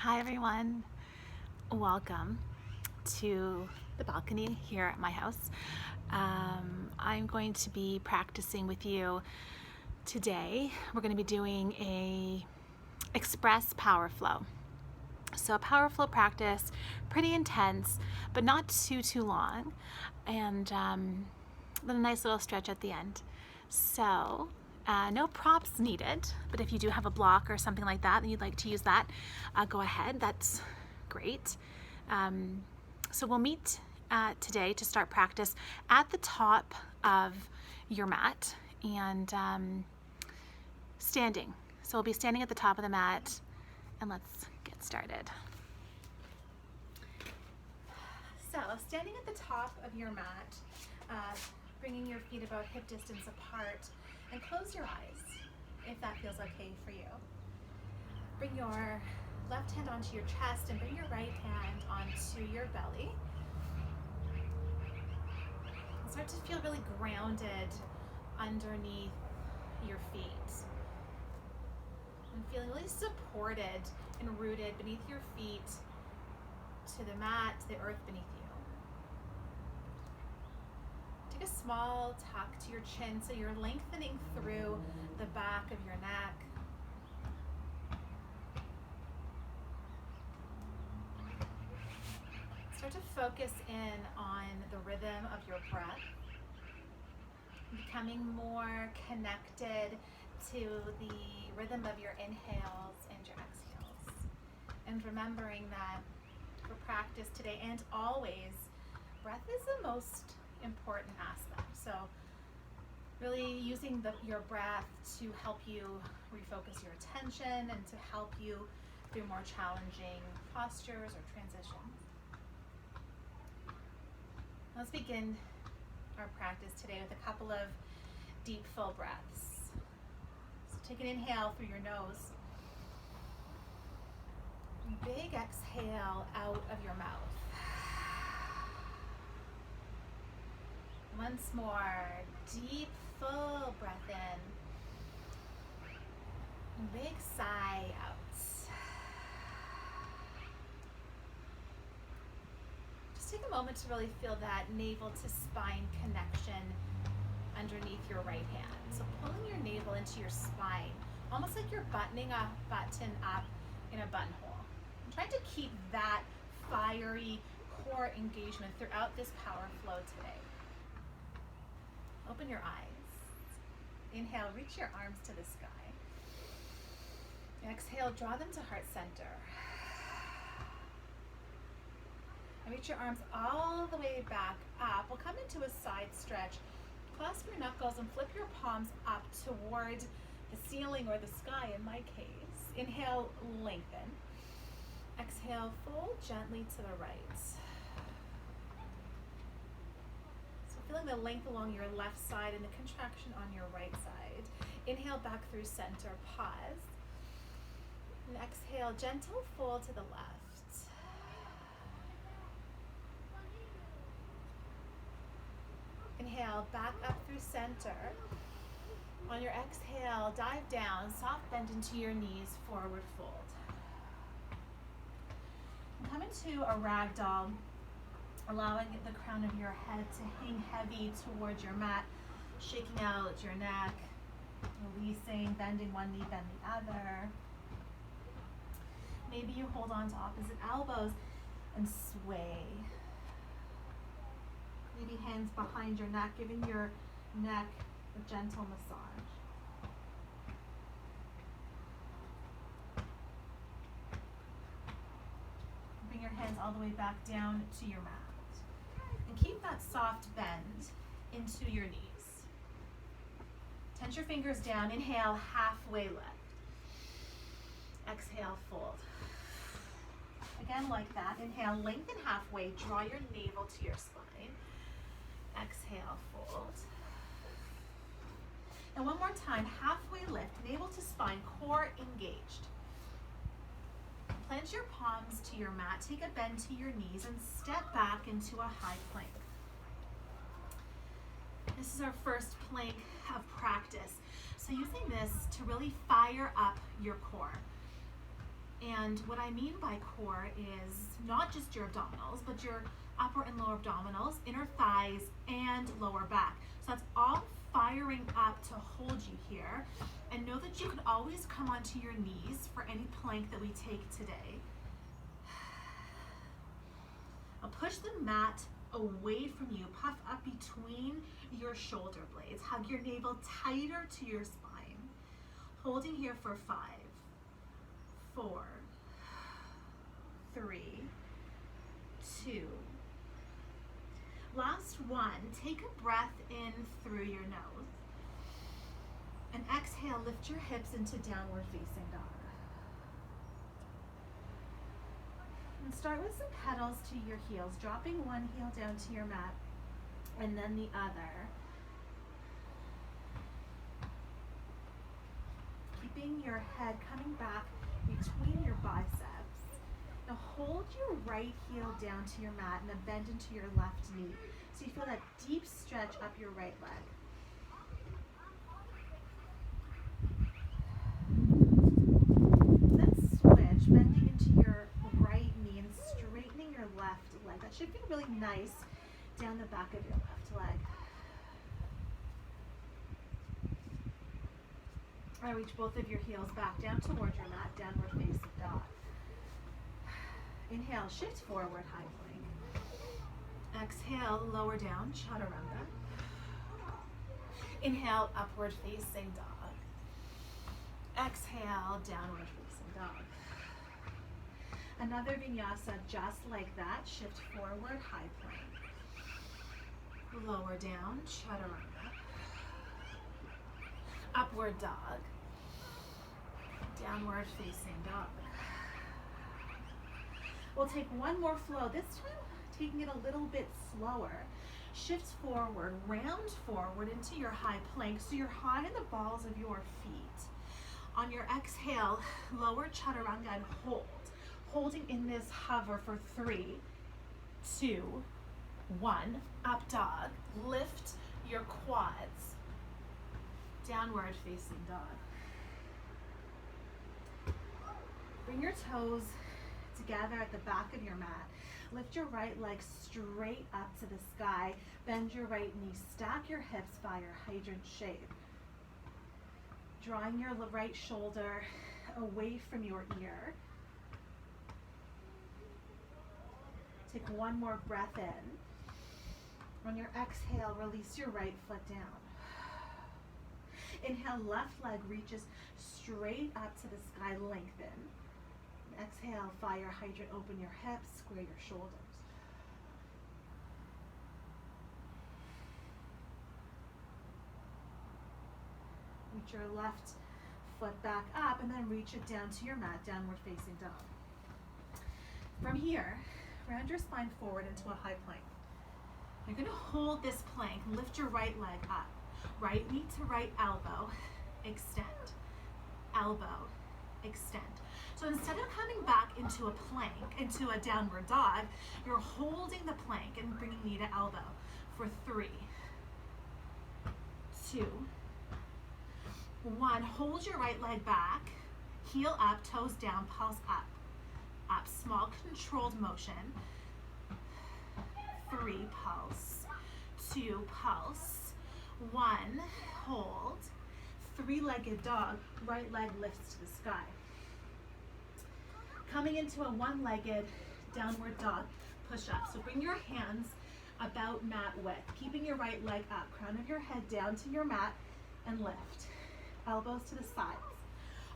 Hi everyone, welcome to the balcony here at my house. I'm going to be practicing with you today. We're going to be doing a express power flow. So a power flow practice, pretty intense, but not too long, and then a nice little stretch at the end. So no props needed, but if you do have a block or something like that and you'd like to use that, go ahead, that's great. So we'll meet today to start practice at the top of your mat and standing. So we'll be standing at the top of the mat, and let's get started. So standing at the top of your mat, bringing your feet about hip distance apart, and close your eyes if that feels okay for you. Bring your left hand onto your chest and bring your right hand onto your belly. Start to feel really grounded underneath your feet. And feeling really supported and rooted beneath your feet to the mat, to the earth beneath you. Take a small tuck to your chin so you're lengthening through the back of your neck. Start to focus in on the rhythm of your breath, becoming more connected to the rhythm of your inhales and your exhales. And remembering that for practice today and always, breath is the most important aspect. So really using your breath to help you refocus your attention and to help you through more challenging postures or transitions. Let's begin our practice today with a couple of deep, full breaths. So take an inhale through your nose. Big exhale out of your mouth. Once more, deep, full breath in. Big sigh out. Just take a moment to really feel that navel to spine connection underneath your right hand. So pulling your navel into your spine, almost like you're buttoning a button up in a buttonhole. I'm trying to keep that fiery core engagement throughout this power flow today. Open your eyes. Inhale, reach your arms to the sky. Exhale, draw them to heart center. And reach your arms all the way back up. We'll come into a side stretch. Clasp your knuckles and flip your palms up toward the ceiling or the sky in my case. Inhale, lengthen. Exhale, fold gently to the right. So feeling the length along your left side and the contraction on your right side. Inhale back through center, pause. And exhale, gentle fold to the left. Inhale, back up through center. On your exhale, dive down, soft bend into your knees, forward fold. And come into a ragdoll, allowing the crown of your head to hang heavy towards your mat, shaking out your neck, releasing, bending one knee, bend the other. Maybe you hold on to opposite elbows and sway. Maybe hands behind your neck, giving your neck a gentle massage. Bring your hands all the way back down to your mat. And keep that soft bend into your knees. Tense your fingers down. Inhale, halfway lift. Exhale, fold. Again, like that. Inhale, lengthen halfway. Draw your navel to your spine. Exhale, fold. And one more time, halfway lift, navel to spine, core engaged. Plant your palms to your mat, take a bend to your knees, and step back into a high plank. This is our first plank of practice. So using this to really fire up your core. And what I mean by core is not just your abdominals, but your upper and lower abdominals, inner thighs, and lower back. So that's all firing up to hold you here. And know that you can always come onto your knees for any plank that we take today. I'll push the mat away from you, puff up between your shoulder blades. Hug your navel tighter to your spine. Holding here for 5, 4, 3, 2. Last one. Take a breath in through your nose. And exhale, lift your hips into downward facing dog. And start with some pedals to your heels, dropping one heel down to your mat and then the other. Keeping your head coming back between your biceps. Now hold your right heel down to your mat and then bend into your left knee. So you feel that deep stretch up your right leg. Then switch, bending into your right knee and straightening your left leg. That should feel really nice down the back of your left leg. I reach both of your heels back down towards your mat, downward facing dog. Inhale, shift forward, high plank. Exhale, lower down, chaturanga. Inhale, upward facing dog. Exhale, downward facing dog. Another vinyasa just like that. Shift forward, high plank. Lower down, chaturanga. Upward dog. Downward facing dog. We'll take one more flow, this time taking it a little bit slower. Shift forward, round forward into your high plank so you're high in the balls of your feet. On your exhale, lower chaturanga and hold. Holding in this hover for 3, 2, 1. Up dog. Lift your quads. Downward facing dog. Bring your toes together at the back of your mat. Lift your right leg straight up to the sky. Bend your right knee. Stack your hips, fire hydrant shape. Drawing your right shoulder away from your ear. Take one more breath in. On your exhale, release your right foot down. Inhale, left leg reaches straight up to the sky, lengthen. Exhale, fire hydrant, open your hips, square your shoulders. Reach your left foot back up and then reach it down to your mat, downward facing dog. From here, round your spine forward into a high plank. You're going to hold this plank, lift your right leg up. Right knee to right elbow, extend. Elbow, extend. So instead of coming back into a plank, into a downward dog, you're holding the plank and bringing knee to elbow for 3, 2, 1. Hold your right leg back, heel up, toes down, pulse up. Up, small controlled motion. 3, pulse. 2, pulse. 1, hold. 3-legged dog, right leg lifts to the sky. Coming into a one-legged downward dog push-up. So bring your hands about mat width, keeping your right leg up, crown of your head down to your mat and lift. Elbows to the sides.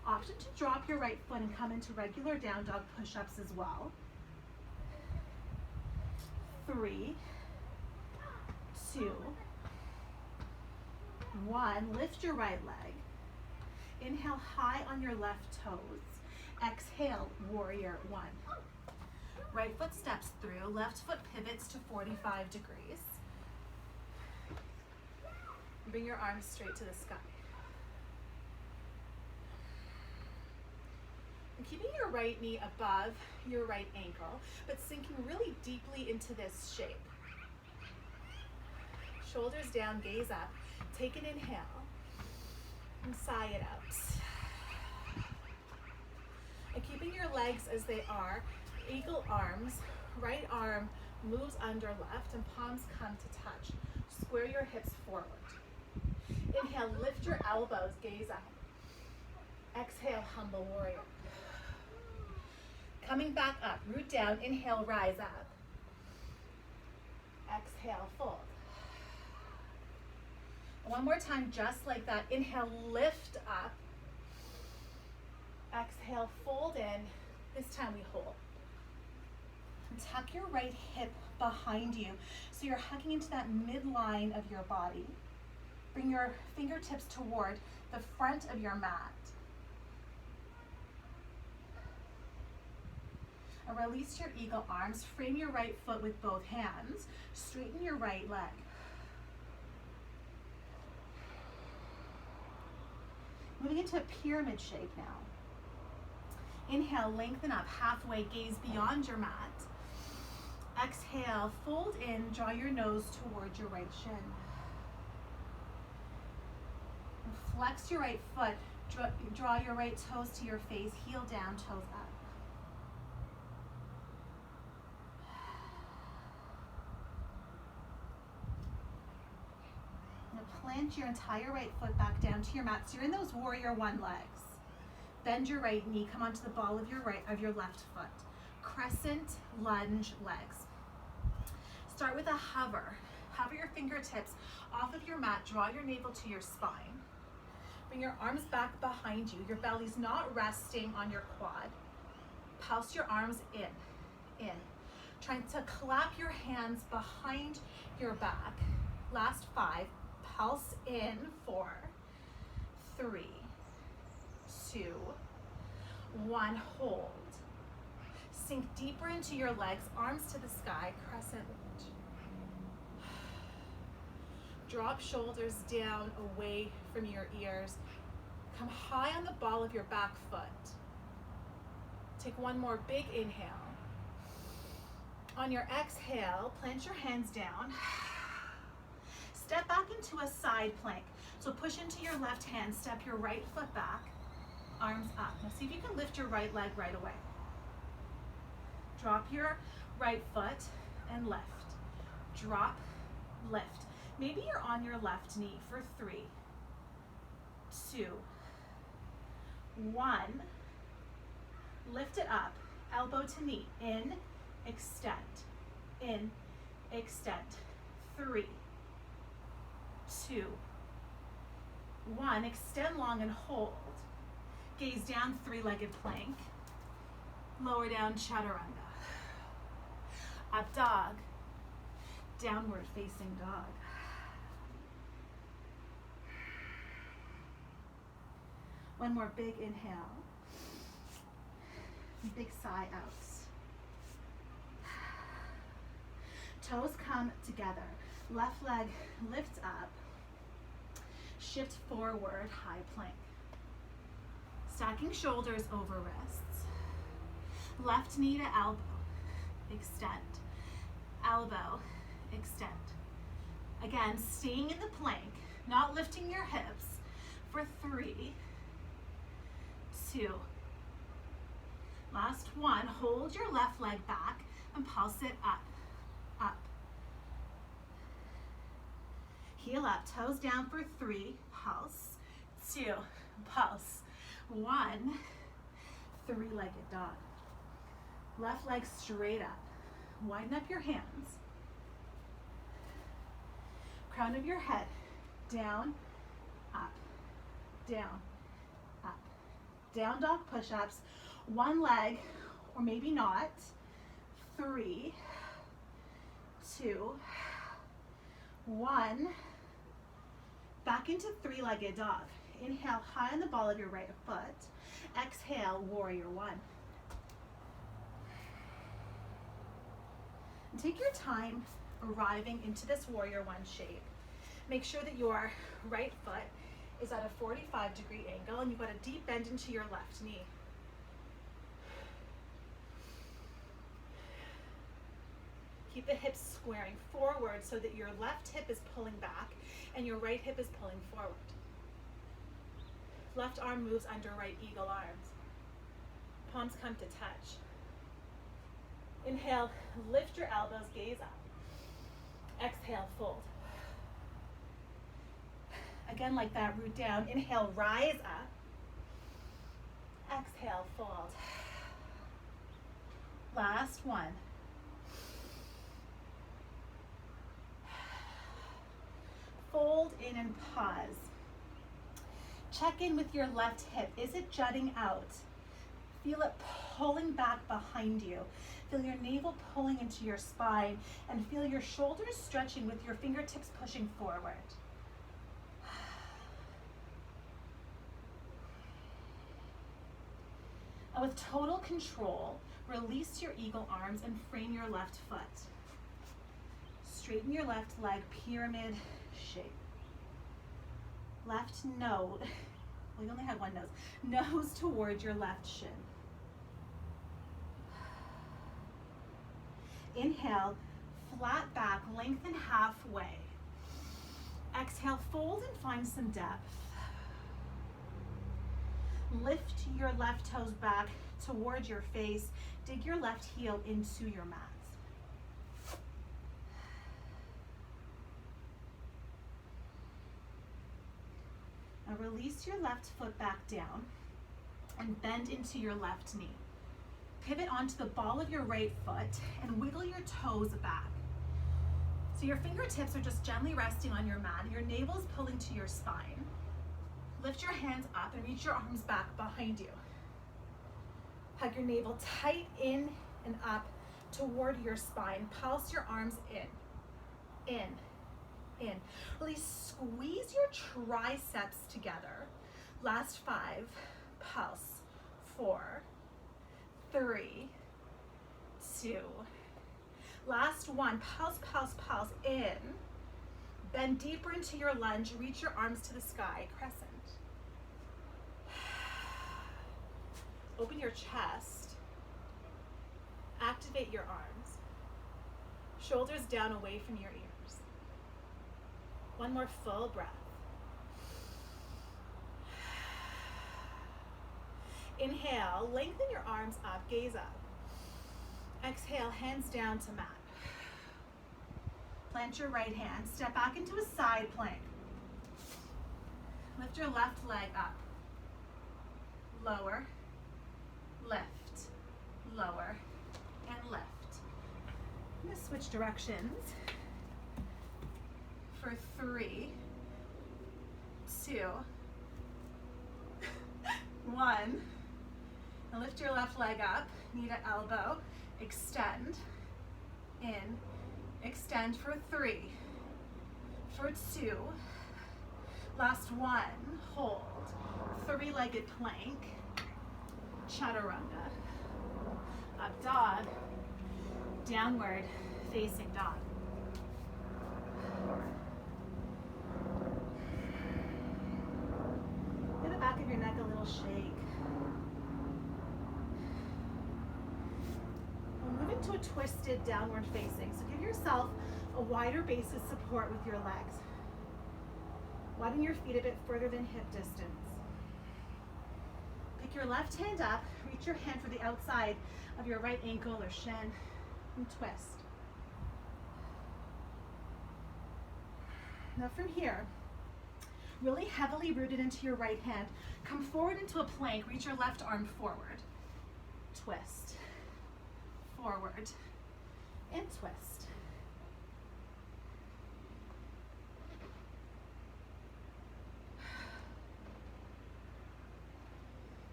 Option to drop your right foot and come into regular down dog push-ups as well. 3, 2, 1. Lift your right leg. Inhale high on your left toes. Exhale, warrior 1. Right foot steps through, left foot pivots to 45 degrees. Bring your arms straight to the sky. And keeping your right knee above your right ankle, but sinking really deeply into this shape. Shoulders down, gaze up. Take an inhale and sigh it out. And keeping your leg legs as they are, eagle arms, right arm moves under left and palms come to touch. Square your hips forward. Inhale, lift your elbows, gaze up. Exhale, humble warrior. Coming back up, root down, inhale, rise up. Exhale, fold. One more time, just like that. Inhale, lift up. Exhale, fold in. This time we hold. Tuck your right hip behind you so you're hugging into that midline of your body. Bring your fingertips toward the front of your mat. And release your eagle arms. Frame your right foot with both hands. Straighten your right leg. Moving into a pyramid shape now. Inhale, lengthen up halfway, gaze beyond your mat. Exhale, fold in, draw your nose towards your right shin. Flex your right foot, draw your right toes to your face, heel down, toes up. Now plant your entire right foot back down to your mat. So you're in those warrior one legs. Bend your right knee, come onto the ball of your left foot. Crescent lunge legs. Start with a hover. Hover your fingertips off of your mat. Draw your navel to your spine. Bring your arms back behind you. Your belly's not resting on your quad. Pulse your arms in. Trying to clap your hands behind your back. Last 5. Pulse in. 4, 3, 2, 1. Hold. Sink deeper into your legs, arms to the sky, crescent lunge. Drop shoulders down away from your ears. Come high on the ball of your back foot. Take one more big inhale. On your exhale, plant your hands down. Step back into a side plank. So push into your left hand, step your right foot back, arms up. Now see if you can lift your right leg right away. Drop your right foot and lift. Drop, lift. Maybe you're on your left knee for 3, 2, 1. Lift it up, elbow to knee. In, extend. In, extend. 3, 2, 1. Extend long and hold. Gaze down, three-legged plank. Lower down, chaturanga. Up dog. Downward facing dog. One more big inhale. Big sigh out. Toes come together. Left leg lifts up. Shift forward, high plank. Stacking shoulders over wrists. Left knee to elbow. Extend. Elbow, extend. Again, staying in the plank, not lifting your hips for 3, 2. Last 1. Hold your left leg back and pulse it up, up. Heel up, toes down for 3, pulse, 2, pulse, 1, three-legged dog. Left leg straight up. Widen up your hands. Crown of your head, down, up, down, up. Down dog push-ups, one leg, or maybe not. 3, 2, 1. Back into three-legged dog. Inhale high on the ball of your right foot. Exhale, warrior 1. And take your time arriving into this warrior 1 shape. Make sure that your right foot is at a 45-degree angle and you've got a deep bend into your left knee. Keep the hips squaring forward so that your left hip is pulling back and your right hip is pulling forward. Left arm moves under right eagle arms. Palms come to touch. Inhale, lift your elbows, gaze up. Exhale, fold. Again, like that, root down. Inhale, rise up. Exhale, fold. Last one. Fold in and pause. Check in with your left hip. Is it jutting out? Feel it pulling back behind you. Feel your navel pulling into your spine and feel your shoulders stretching with your fingertips pushing forward. And with total control, release your eagle arms and frame your left foot. Straighten your left leg, pyramid shape. Left nose, well, you only had one nose. Nose towards your left shin. Inhale, flat back, lengthen halfway. Exhale, fold and find some depth. Lift your left toes back towards your face. Dig your left heel into your mat. Now release your left foot back down and bend into your left knee. Pivot onto the ball of your right foot and wiggle your toes back. So your fingertips are just gently resting on your mat. Your navel is pulling to your spine. Lift your hands up and reach your arms back behind you. Hug your navel tight in and up toward your spine. Pulse your arms in. Really squeeze your triceps together. Last 5, pulse. 4, 3, 2. Last 1, pulse, pulse, pulse, in. Bend deeper into your lunge, reach your arms to the sky, crescent. Open your chest. Activate your arms. Shoulders down away from your ears. One more full breath. Inhale, lengthen your arms up, gaze up. Exhale, hands down to mat. Plant your right hand, step back into a side plank. Lift your left leg up. Lower, lift, lower, and lift. I'm going to switch directions for 3, 2, 1. And lift your left leg up, knee to elbow, extend, in, extend for 3, for 2, last 1, hold, 3-legged plank, chaturanga, up dog, downward facing dog. Give the back of your neck a little shake. We'll move into a twisted downward facing. So give yourself a wider base of support with your legs. Widen your feet a bit further than hip distance. Pick your left hand up, reach your hand for the outside of your right ankle or shin, and twist. Now from here, really heavily rooted into your right hand, come forward into a plank, reach your left arm forward, twist, forward, and twist.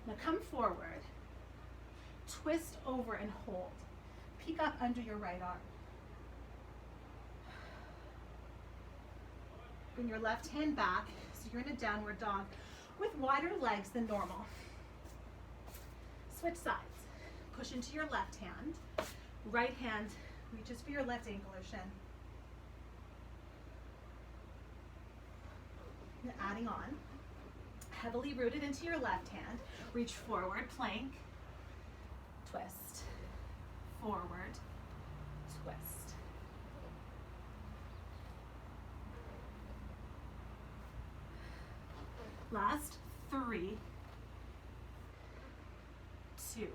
Now come forward, twist over and hold. Peek up under your right arm. Bring your left hand back, so you're in a downward dog with wider legs than normal. Switch sides. Push into your left hand. Right hand reaches for your left ankle or shin. Now adding on. Heavily rooted into your left hand. Reach forward, plank, twist, forward, twist. Last 3, 2,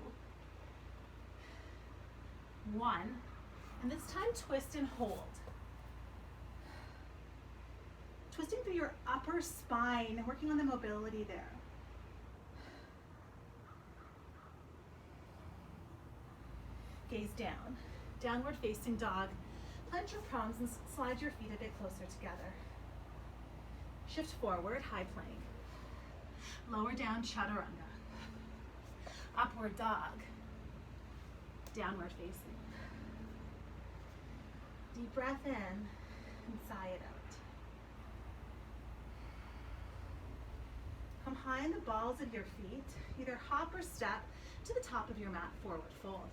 1, and this time twist and hold. Twisting through your upper spine and working on the mobility there. Gaze down, downward facing dog. Plant your palms and slide your feet a bit closer together. Shift forward, high plank. Lower down, chaturanga. Upward dog. Downward facing. Deep breath in and sigh it out. Come high in the balls of your feet. Either hop or step to the top of your mat, forward fold.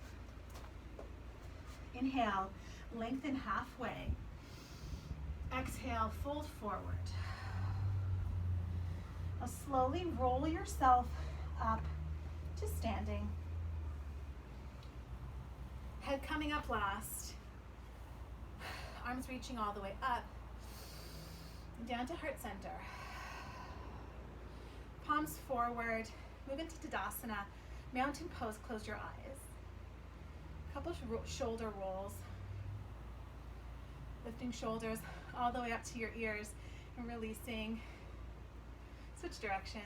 Inhale, lengthen halfway. Exhale, fold forward. Now slowly roll yourself up to standing. Head coming up last. Arms reaching all the way up. Down to heart center. Palms forward. Move into Tadasana. Mountain pose, close your eyes. Couple shoulder rolls. Lifting shoulders all the way up to your ears and releasing. Switch directions.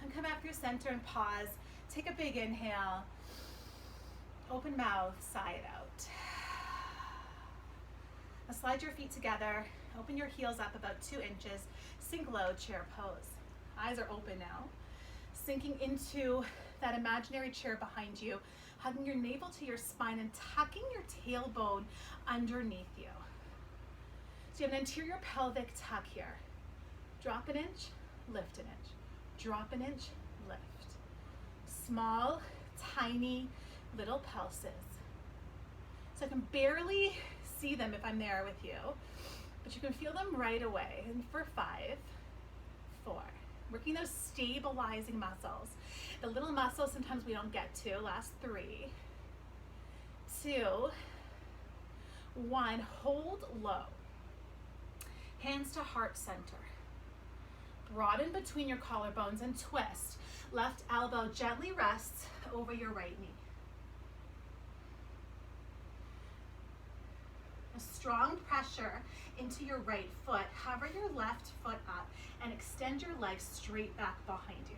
And come back through center and pause. Take a big inhale. Open mouth, sigh it out. Now slide your feet together. Open your heels up about 2 inches. Sink low, chair pose. Eyes are open now. Sinking into that imaginary chair behind you, hugging your navel to your spine and tucking your tailbone underneath you. So you have an anterior pelvic tuck here. Drop an inch, lift an inch. Drop an inch, lift. Small, tiny, little pulses. So I can barely see them if I'm there with you, but you can feel them right away. And for 5, 4. Working those stabilizing muscles. The little muscles sometimes we don't get to. Last 3, 2, 1. Hold low. Hands to heart center. Broaden between your collarbones and twist. Left elbow gently rests over your right knee. A strong pressure into your right foot. Hover your left foot up and extend your legs straight back behind you.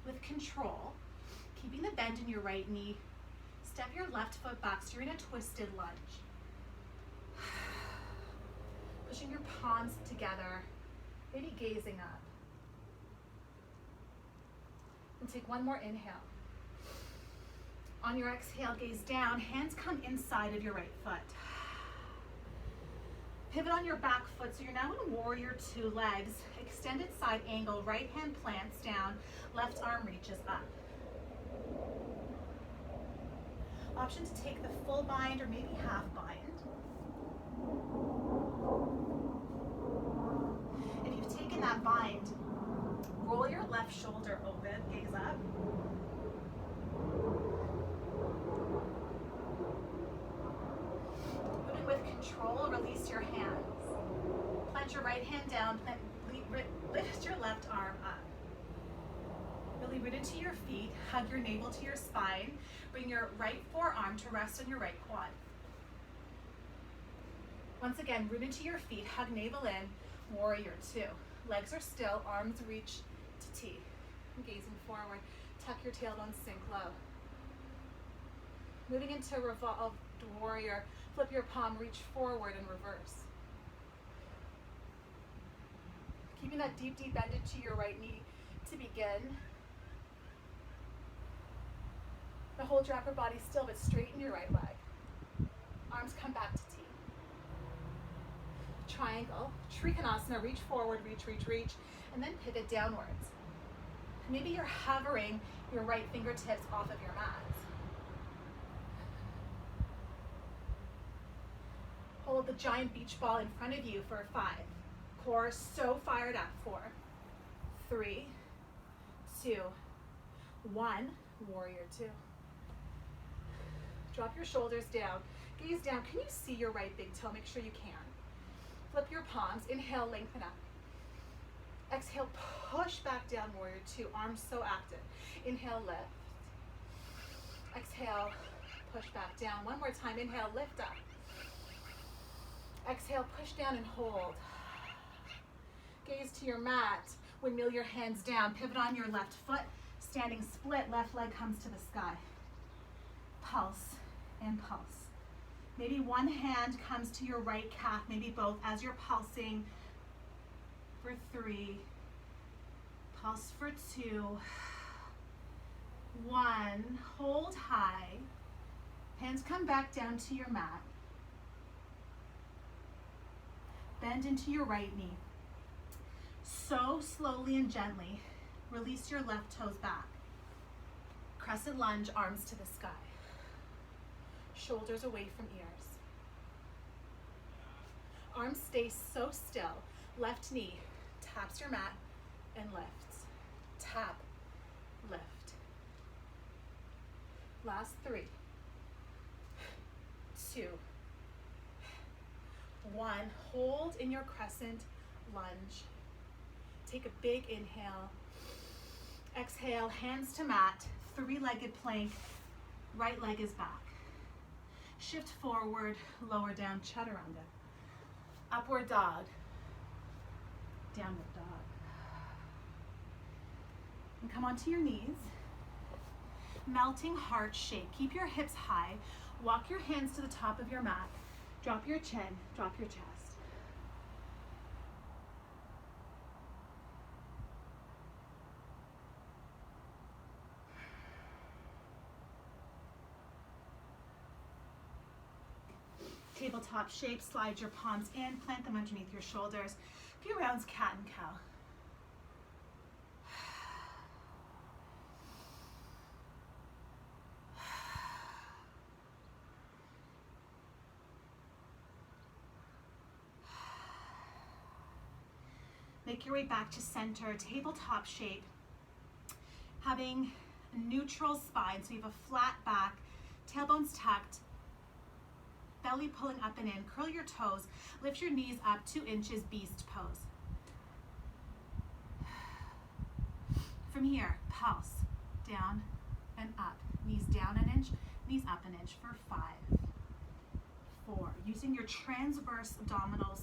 With control, keeping the bend in your right knee, step your left foot back so you're in a twisted lunge. Pushing your palms together, maybe gazing up. And take one more inhale. On your exhale, gaze down, hands come inside of your right foot. Pivot on your back foot, so you're now in warrior 2 legs. Extended side angle, right hand plants down, left arm reaches up. Option to take the full bind or maybe half bind. If you've taken that bind, roll your left shoulder open, gaze up. Moving with control, release your hands. Plant your right hand down, lift your left arm up. Really root into your feet, hug your navel to your spine. Bring your right forearm to rest on your right quad. Once again, root into your feet, hug navel in, warrior 2. Legs are still, arms reach to T. Gazing forward, tuck your tailbone, sink low. Moving into revolved warrior, flip your palm, reach forward and reverse. Keeping that deep, deep bend into your right knee to begin. Now hold your upper body still, but straighten your right leg. Arms come back to T. Triangle, Trikonasana, reach forward, reach, reach, reach, and then pivot downwards. Maybe you're hovering your right fingertips off of your mat. Hold the giant beach ball in front of you for 5. Core so fired up. 4, 3, 2, 1. Warrior 2. Drop your shoulders down. Gaze down. Can you see your right big toe? Make sure you can. Flip your palms. Inhale, lengthen up. Exhale, push back down, warrior two. Arms so active. Inhale, lift. Exhale, push back down. One more time. Inhale, lift up. Exhale, push down and hold. Gaze to your mat. Windmill your hands down. Pivot on your left foot. Standing split. Left leg comes to the sky. Pulse and pulse. Maybe one hand comes to your right calf, maybe both as you're pulsing for 3. Pulse for 2. 1. Hold high. Hands come back down to your mat. Bend into your right knee. So slowly and gently, release your left toes back. Crescent lunge, arms to the sky. Shoulders away from ears. Arms stay so still. Left knee taps your mat and lifts. Tap, lift. Last 3, 2, 1. Hold in your crescent lunge. Take a big inhale. Exhale, hands to mat, 3-legged plank. Right leg is back. Shift forward, lower down, chaturanga. Upward dog, downward dog. And come onto your knees. Melting heart shape. Keep your hips high. Walk your hands to the top of your mat. Drop your chin, drop your chest. Tabletop shape, slide your palms in, plant them underneath your shoulders. A few rounds, cat and cow. Make your way back to center, tabletop shape. Having a neutral spine, so you have a flat back, tailbones tucked, belly pulling up and in. Curl your toes, lift your knees up 2 inches, beast pose. From here, pulse, down and up. Knees down an inch, knees up an inch for 5, 4. Using your transverse abdominals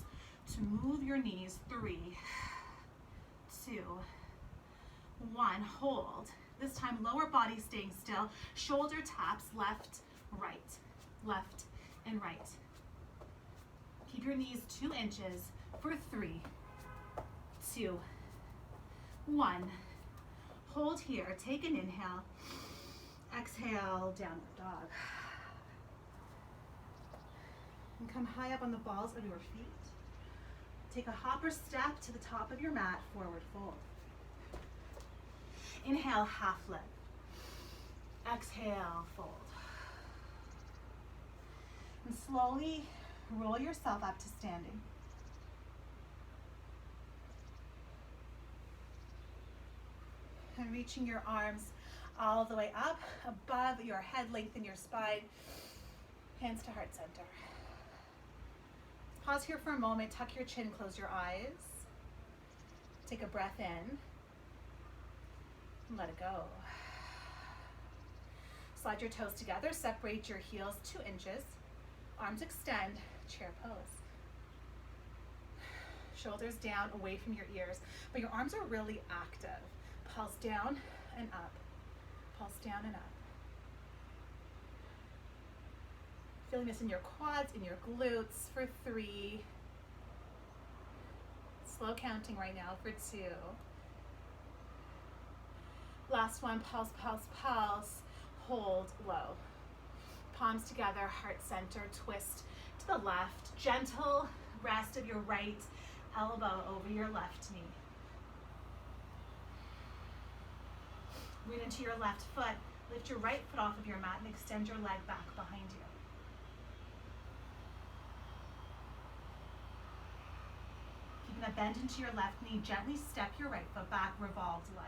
to move your knees. 3, 2, 1. Hold. This time, lower body staying still. Shoulder taps, left, right, left, and right. Keep your knees 2 inches for 3, 2, 1. Hold here. Take an inhale. Exhale, downward dog. And come high up on the balls of your feet. Take a hopper step to the top of your mat, forward fold. Inhale, half lift. Exhale, fold. And slowly roll yourself up to standing. And reaching your arms all the way up, above your head, lengthen your spine, hands to heart center. Pause here for a moment, tuck your chin, close your eyes. Take a breath in, and let it go. Slide your toes together, separate your heels 2 inches. Arms extend, chair pose. Shoulders down, away from your ears, but your arms are really active. Pulse down and up, pulse down and up. Feeling this in your quads, in your glutes for 3. Slow counting right now for 2. Last one, pulse, pulse, pulse. Hold low. Palms together, heart center, twist to the left. Gentle rest of your right elbow over your left knee. Root into your left foot. Lift your right foot off of your mat and extend your leg back behind you. Keeping a bend into your left knee, gently step your right foot back, revolved lunge.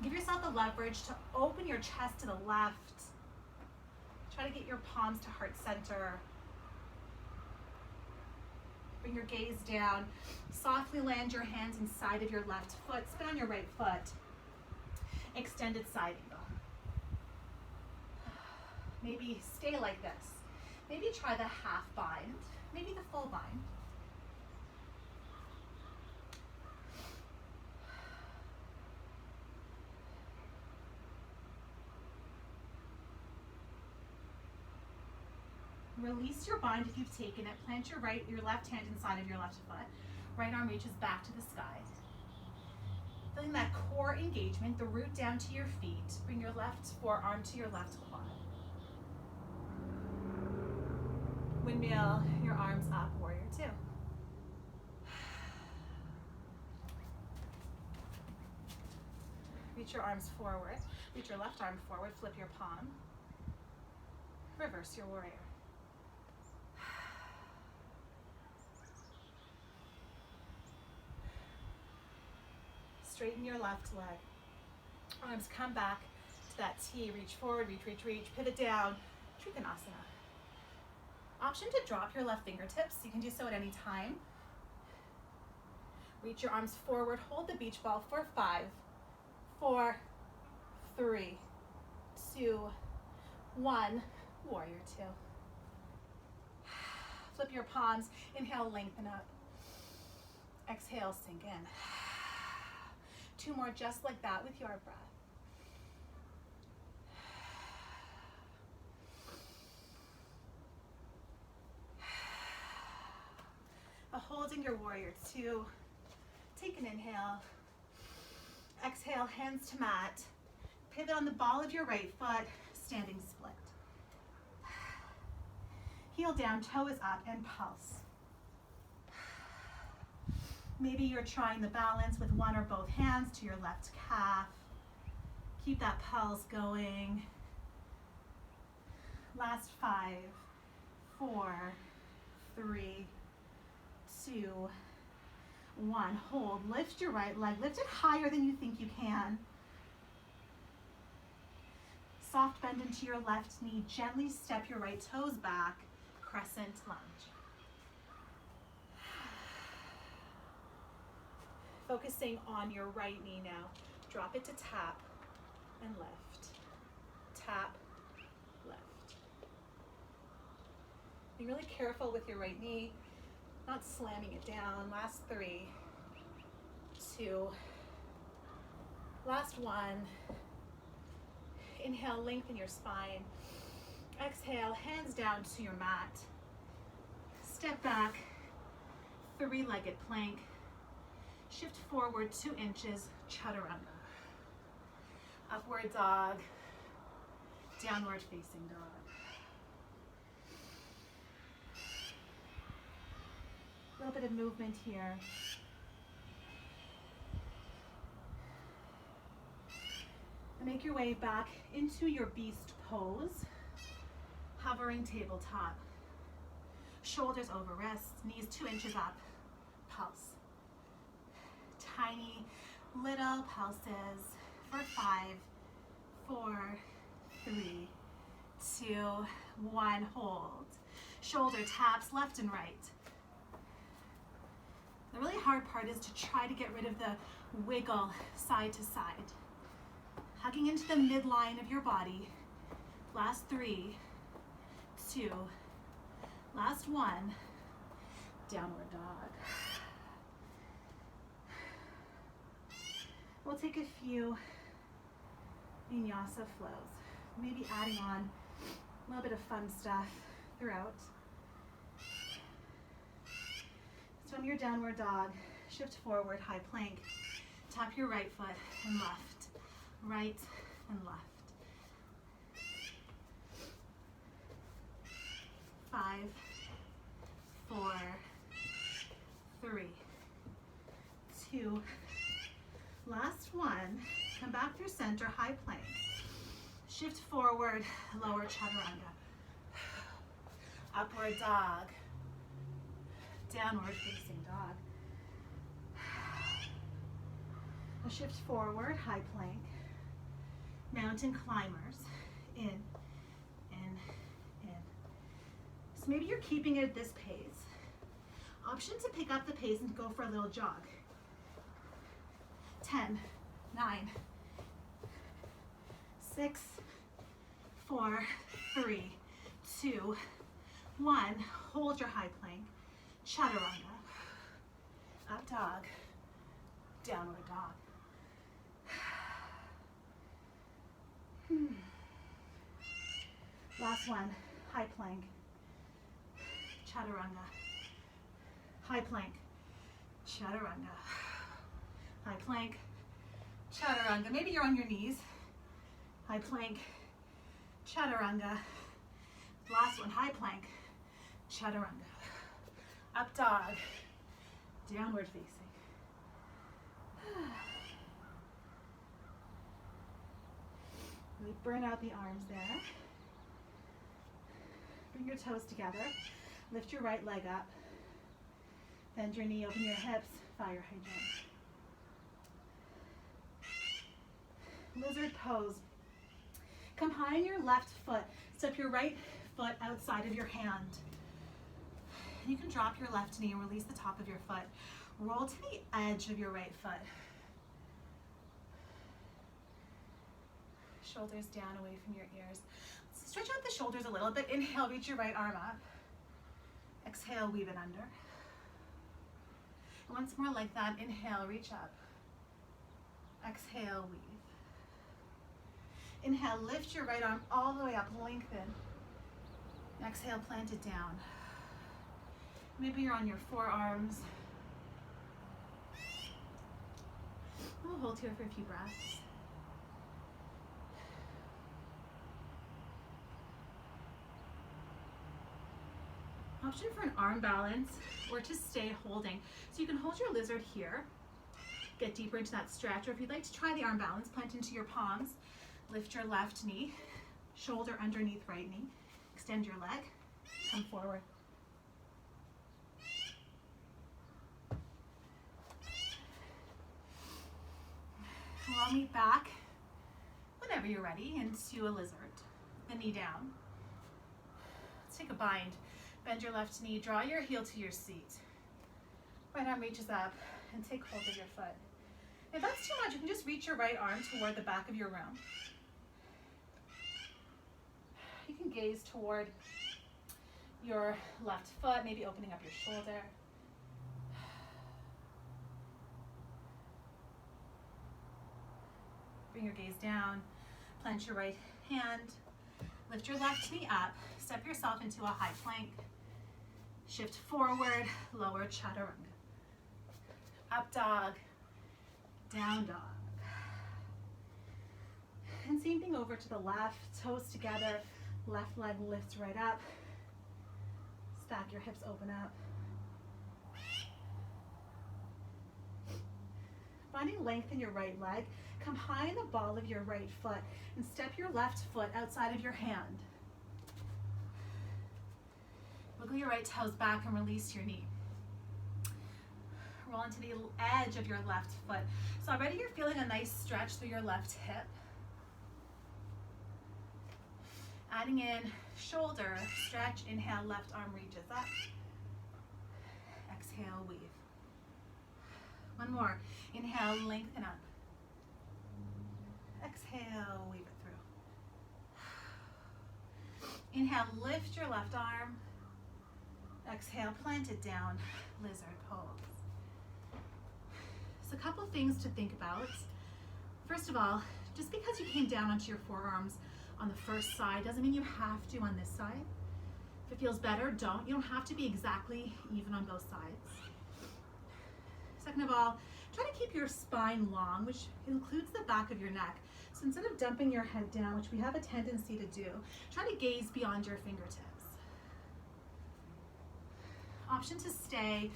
Give yourself the leverage to open your chest to the left. Try to get your palms to heart center. Bring your gaze down. Softly land your hands inside of your left foot. Spin on your right foot. Extended side angle. Maybe stay like this. Maybe try the half bind. Maybe the full bind. Release your bind if you've taken it. Plant your left hand inside of your left foot. Right arm reaches back to the sky. Feeling that core engagement, the root down to your feet. Bring your left forearm to your left quad. Windmill your arms up, warrior two. Reach your arms forward. Reach your left arm forward, flip your palm. Reverse your warrior. Straighten your left leg. Arms come back to that T. Reach forward, reach. Pivot down, Trikonasana. Option to drop your left fingertips. You can do so at any time. Reach your arms forward. Hold the beach ball for 5, 4, 3, 2, 1. Warrior two. Flip your palms. Inhale, lengthen up. Exhale, sink in. 2 more just like that with your breath. Holding your warrior two. Take an inhale. Exhale, hands to mat. Pivot on the ball of your right foot, standing split. Heel down, toe is up, and pulse. Maybe you're trying the balance with one or both hands to your left calf. Keep that pulse going. Last 5, 4, 3, 2, 1. Hold. Lift your right leg. Lift it higher than you think you can. Soft bend into your left knee. Gently step your right toes back. Crescent lunge. Focusing on your right knee now. Drop it to tap and lift. Tap, lift. Be really careful with your right knee, not slamming it down. Last 3, 2, last 1. Inhale, lengthen your spine. Exhale, hands down to your mat. Step back, 3-legged plank. Shift forward 2 inches, chaturanga. Upward dog, downward facing dog. A little bit of movement here. And make your way back into your beast pose. Hovering tabletop. Shoulders over wrists, knees 2 inches up. Pulse. Tiny little pulses for 5, 4, 3, 2, 1. Hold. Shoulder taps left and right. The really hard part is to try to get rid of the wiggle side to side. Hugging into the midline of your body. Last 3, 2, last 1. Downward dog. We'll take a few vinyasa flows, maybe adding on a little bit of fun stuff throughout. So from your downward dog, shift forward, high plank. Tap your right foot and left, right and left. 5, 4, 3, 2, last 1. Come back through center, high plank. Shift forward, lower chaturanga. Upward dog. Downward facing dog. A shift forward, high plank. Mountain climbers. In, in, in. So maybe you're keeping it at this pace. Option to pick up the pace and go for a little jog. 10, 9, 6, 4, 3, 2, 1. Hold your high plank. Chaturanga. Up dog. Downward dog. Last one. High plank. Chaturanga. High plank. Chaturanga. High plank. Chaturanga. Maybe you're on your knees. High plank. Chaturanga. Last one. High plank. Chaturanga. Up dog. Downward facing. Really burn out the arms there. Bring your toes together. Lift your right leg up. Bend your knee, open your hips, fire hydrant. Lizard pose. Come high on your left foot. Step your right foot outside of your hand. You can drop your left knee and release the top of your foot. Roll to the edge of your right foot. Shoulders down away from your ears. Stretch out the shoulders a little bit. Inhale, reach your right arm up. Exhale, weave it under. And once more like that. Inhale, reach up. Exhale, weave. Inhale, lift your right arm all the way up, lengthen. Exhale, plant it down. Maybe you're on your forearms. We'll hold here for a few breaths. Option for an arm balance or to stay holding. So you can hold your lizard here, get deeper into that stretch, or if you'd like to try the arm balance, plant into your palms, lift your left knee, shoulder underneath right knee, extend your leg, come forward. We'll meet back whenever you're ready into a lizard, the knee down. Let's take a bind. Bend your left knee, draw your heel to your seat. Right arm reaches up and take hold of your foot. If that's too much, you can just reach your right arm toward the back of your room. You can gaze toward your left foot, maybe opening up your shoulder. Bring your gaze down, plant your right hand, lift your left knee up, step yourself into a high plank, shift forward, lower chaturanga. Up dog, down dog. And same thing over to the left, toes together, left leg lifts right up, stack your hips, open up. Finding length in your right leg, come high in the ball of your right foot and step your left foot outside of your hand. Wiggle your right toes back and release your knee. Roll into the edge of your left foot. So already you're feeling a nice stretch through your left hip. Adding in shoulder stretch, inhale, left arm reaches up. Exhale, weave. One more. Inhale, lengthen up. Exhale, weave it through. Inhale, lift your left arm. Exhale, plant it down, lizard pose. So a couple things to think about. First of all, just because you came down onto your forearms on the first side doesn't mean you have to on this side. If it feels better, don't. You don't have to be exactly even on both sides. Second of all, try to keep your spine long, which includes the back of your neck. So instead of dumping your head down, which we have a tendency to do, try to gaze beyond your fingertips. Option to stay,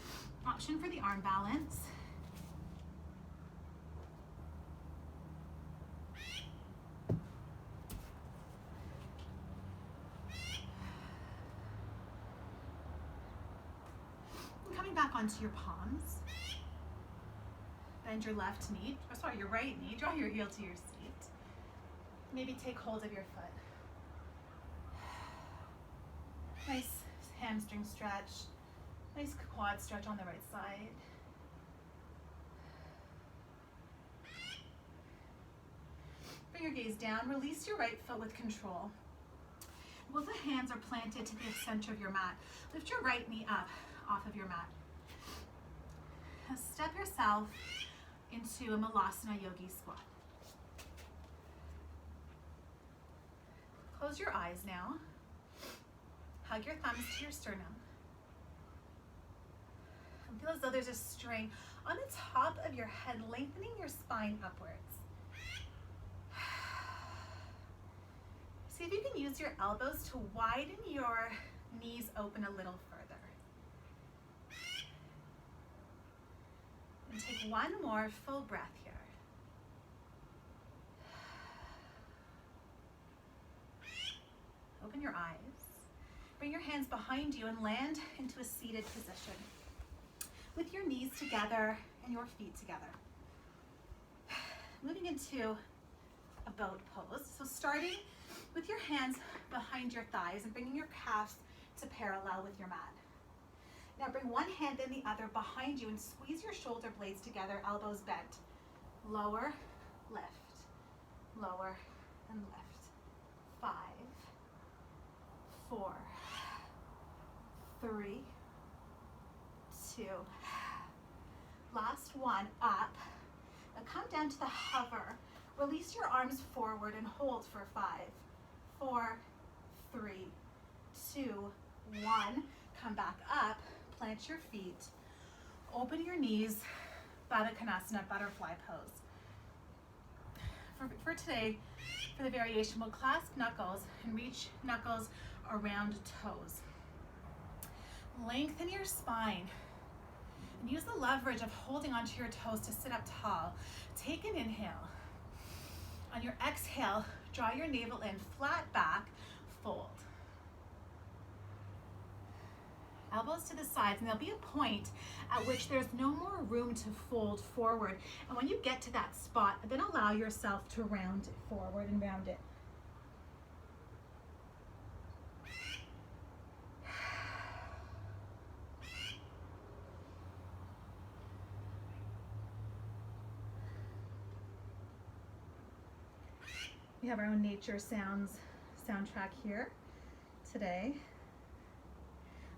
option for the arm balance. And coming back onto your palms. Bend your left knee, or sorry, your right knee, draw your heel to your seat. Maybe take hold of your foot. Nice hamstring stretch. Nice quad stretch on the right side. Bring your gaze down. Release your right foot with control. Both the hands are planted to the center of your mat. Lift your right knee up off of your mat. Now step yourself into a Malasana Yogi squat. Close your eyes now. Hug your thumbs to your sternum. And feel as though there's a string on the top of your head, lengthening your spine upwards. See if you can use your elbows to widen your knees open a little further. And take one more full breath here. Open your eyes. Bring your hands behind you and land into a seated position with your knees together and your feet together. Moving into a boat pose. So starting with your hands behind your thighs and bringing your calves to parallel with your mat. Now bring one hand and the other behind you and squeeze your shoulder blades together, elbows bent. Lower, lift, lower, and lift. 5, 4, 3, 2. Last one, up. Now come down to the hover. Release your arms forward and hold for 5, 4, 3, 2, 1. Come back up, plant your feet, open your knees, Baddha Konasana, butterfly pose. For today, for the variation, we'll clasp knuckles and reach knuckles around toes. Lengthen your spine and use the leverage of holding onto your toes to sit up tall. Take an inhale. On your exhale, draw your navel in, flat back, fold. Elbows to the sides, and there'll be a point at which there's no more room to fold forward. And when you get to that spot, then allow yourself to round it forward and round it. We have our own nature sounds soundtrack here today.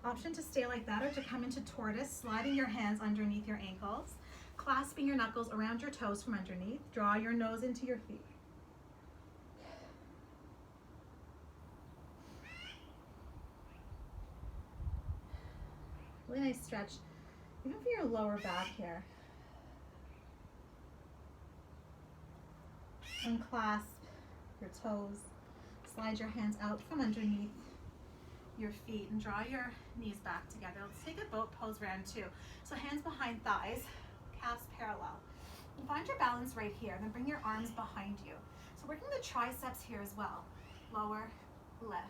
Option to stay like that or to come into tortoise, sliding your hands underneath your ankles, clasping your knuckles around your toes from underneath. Draw your nose into your feet. Really nice stretch, even for your lower back here. Unclasp your toes, slide your hands out from underneath your feet and draw your knees back together. Let's take a boat pose round 2. So hands behind thighs, calves parallel. And find your balance right here, then bring your arms behind you. So working the triceps here as well. Lower, lift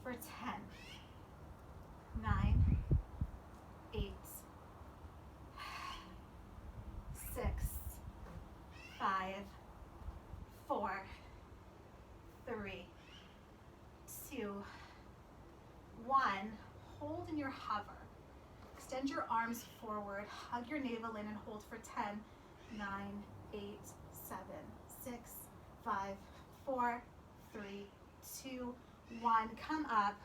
for 10, 9, 8, 6, 5, 4, 3, 2, 1. Hold in your hover. Extend your arms forward. Hug your navel in and hold for 10, 9, 8, 7, 6, 5, 4, 3, 2, 1. Come up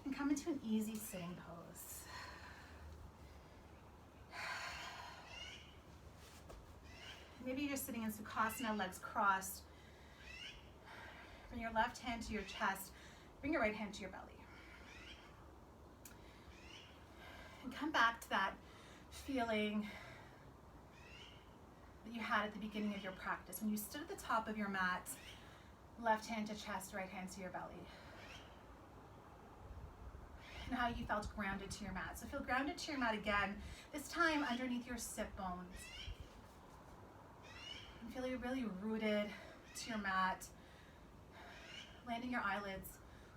and come into an easy sitting pose. Maybe you're sitting in Sukhasana, legs crossed. Bring your left hand to your chest. Bring your right hand to your belly. And come back to that feeling that you had at the beginning of your practice. When you stood at the top of your mat, left hand to chest, right hand to your belly. And how you felt grounded to your mat. So feel grounded to your mat again, this time underneath your sit bones. And feel you're really rooted to your mat. Landing your eyelids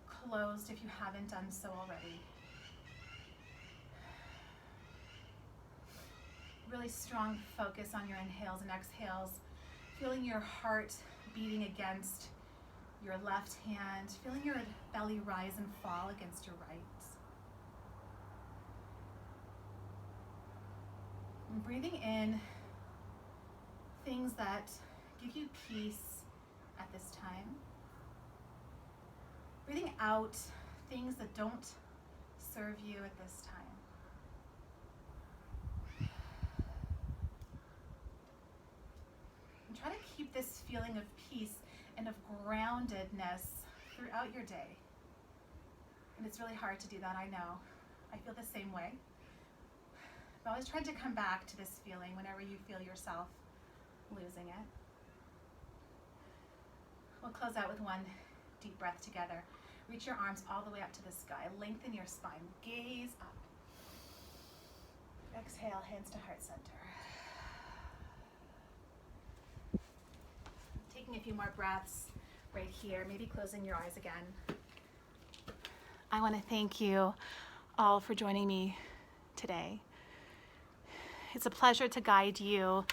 closed if you haven't done so already. Really strong focus on your inhales and exhales. Feeling your heart beating against your left hand. Feeling your belly rise and fall against your right. And breathing in things that give you peace at this time. Breathing out things that don't serve you at this time. And try to keep this feeling of peace and of groundedness throughout your day. And it's really hard to do that, I know. I feel the same way. But always trying to come back to this feeling whenever you feel yourself losing it. We'll close out with one deep breath together. Reach your arms all the way up to the sky. Lengthen your spine. Gaze up. Exhale, hands to heart center. Taking a few more breaths right here, maybe closing your eyes again. I want to thank you all for joining me today. It's a pleasure to guide you,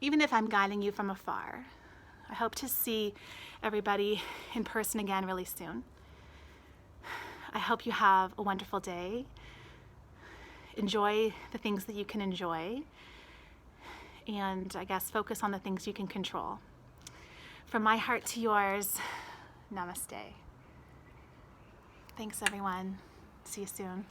even if I'm guiding you from afar. I hope to see everybody in person again really soon. I hope you have a wonderful day. Enjoy the things that you can enjoy, and I guess focus on the things you can control. From my heart to yours, namaste. Thanks everyone. See you soon.